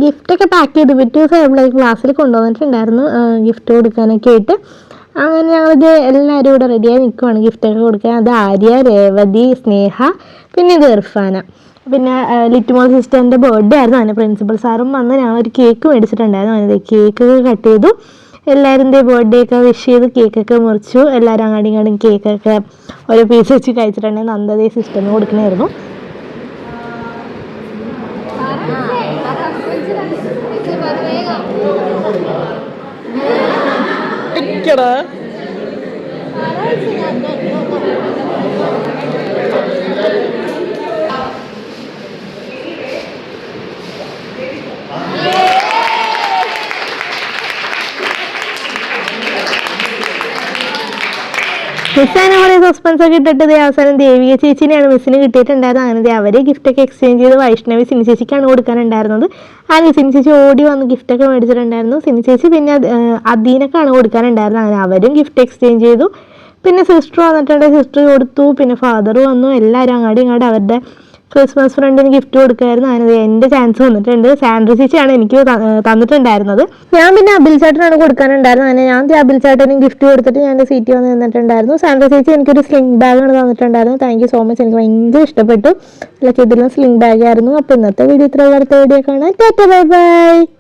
ഗിഫ്റ്റൊക്കെ pack ചെയ്ത് പിറ്റേ ദിവസം ക്ലാസ്സിൽ കൊണ്ടുവന്നിട്ടുണ്ടായിരുന്നു ഗിഫ്റ്റ് കൊടുക്കാനൊക്കെ ആയിട്ട്. അങ്ങനെ ഞങ്ങളിത് എല്ലാവരും ഇവിടെ റെഡിയായി നിൽക്കുവാണ് ഗിഫ്റ്റൊക്കെ കൊടുക്കാൻ. അത് ആര്യ, രേവതി, സ്നേഹ, പിന്നെ ഇത് ഇർഫാന. പിന്നെ ലിറ്റുമോൾ സിസ്റ്ററിൻ്റെ ബർത്ത്ഡേ ആയിരുന്നു. അതിന് പ്രിൻസിപ്പൽ സാറും വന്ന് ഞങ്ങളൊരു കേക്ക് മേടിച്ചിട്ടുണ്ടായിരുന്നു. അതിന് കേക്കൊക്കെ കട്ട് ചെയ്തു. എല്ലാവരും ബർത്ത്ഡേ ഒക്കെ വിഷ് ചെയ്ത് കേക്കൊക്കെ മുറിച്ചു. എല്ലാവരും അങ്ങാടും ഇങ്ങാടും കേക്കൊക്കെ ഓരോ പീസ് വെച്ച് കഴിച്ചിട്ടുണ്ടെങ്കിൽ നന്ദതേ സിസ്റ്ററിന് കൊടുക്കണമായിരുന്നു. മിസ്സാനെ കുറേ സസ്പെൻസ് ഒക്കെ ഇട്ടിട്ട് അവസാനം ദേവിക ചേച്ചിനെയാണ് മിസ്സിന് കിട്ടിയിട്ടുണ്ടായിരുന്നത്. അങ്ങനെ അവർ ഗിഫ്റ്റൊക്കെ എക്സ്ചേഞ്ച് ചെയ്ത് വൈഷ്ണവി സിനി ചേച്ചിക്കാണ് കൊടുക്കാനുണ്ടായിരുന്നത്. അങ്ങനെ സിനി ചേച്ചി ഓടി വന്ന് ഗിഫ്റ്റൊക്കെ മേടിച്ചിട്ടുണ്ടായിരുന്നു. സിനി ചേച്ചി പിന്നെ അദീനക്കാണ് കൊടുക്കാനുണ്ടായിരുന്നത്. അങ്ങനെ അവരും ഗിഫ്റ്റ് എക്സ്ചേഞ്ച് ചെയ്തു. പിന്നെ സിസ്റ്റർ വന്നിട്ടുണ്ട്, സിസ്റ്റർ കൊടുത്തു. പിന്നെ ഫാദർ വന്നു. എല്ലാവരും അങ്ങാടും ഇങ്ങോട്ടും അവരുടെ ക്രിസ്മസ് ഫ്രണ്ടിന് ഗിഫ്റ്റ് കൊടുക്കുമായിരുന്നു. അങ്ങനെ എൻ്റെ ചാൻസ് വന്നിട്ടുണ്ട്. സാൻഡ്ര ചേച്ചിയാണ് എനിക്ക് തന്നിട്ടുണ്ടായിരുന്നത്. ഞാൻ പിന്നെ അബിൽ ചേട്ടനാണ് കൊടുക്കാനുണ്ടായിരുന്നത്. അങ്ങനെ ഞാൻ അബിൽ ചേട്ടനും ഗിഫ്റ്റ് കൊടുത്തിട്ട് ഞാൻ എൻ്റെ സീറ്റ് വന്ന് നിന്നിട്ടുണ്ടായിരുന്നു. സാൻഡ്ര ചേച്ചി എനിക്കൊരു സ്ലിംഗ് ബാഗാണ് തന്നിട്ടുണ്ടായിരുന്നു. Thank you so much. എനിക്ക് ഭയങ്കര ഇഷ്ടപ്പെട്ടു. ഇതിലും സ്ലിംഗ് ബാഗായിരുന്നു. അപ്പോൾ ഇന്നത്തെ വീഡിയോ ഇത്ര അടുത്ത വീഡിയോ കാണാം. Tata bye bye.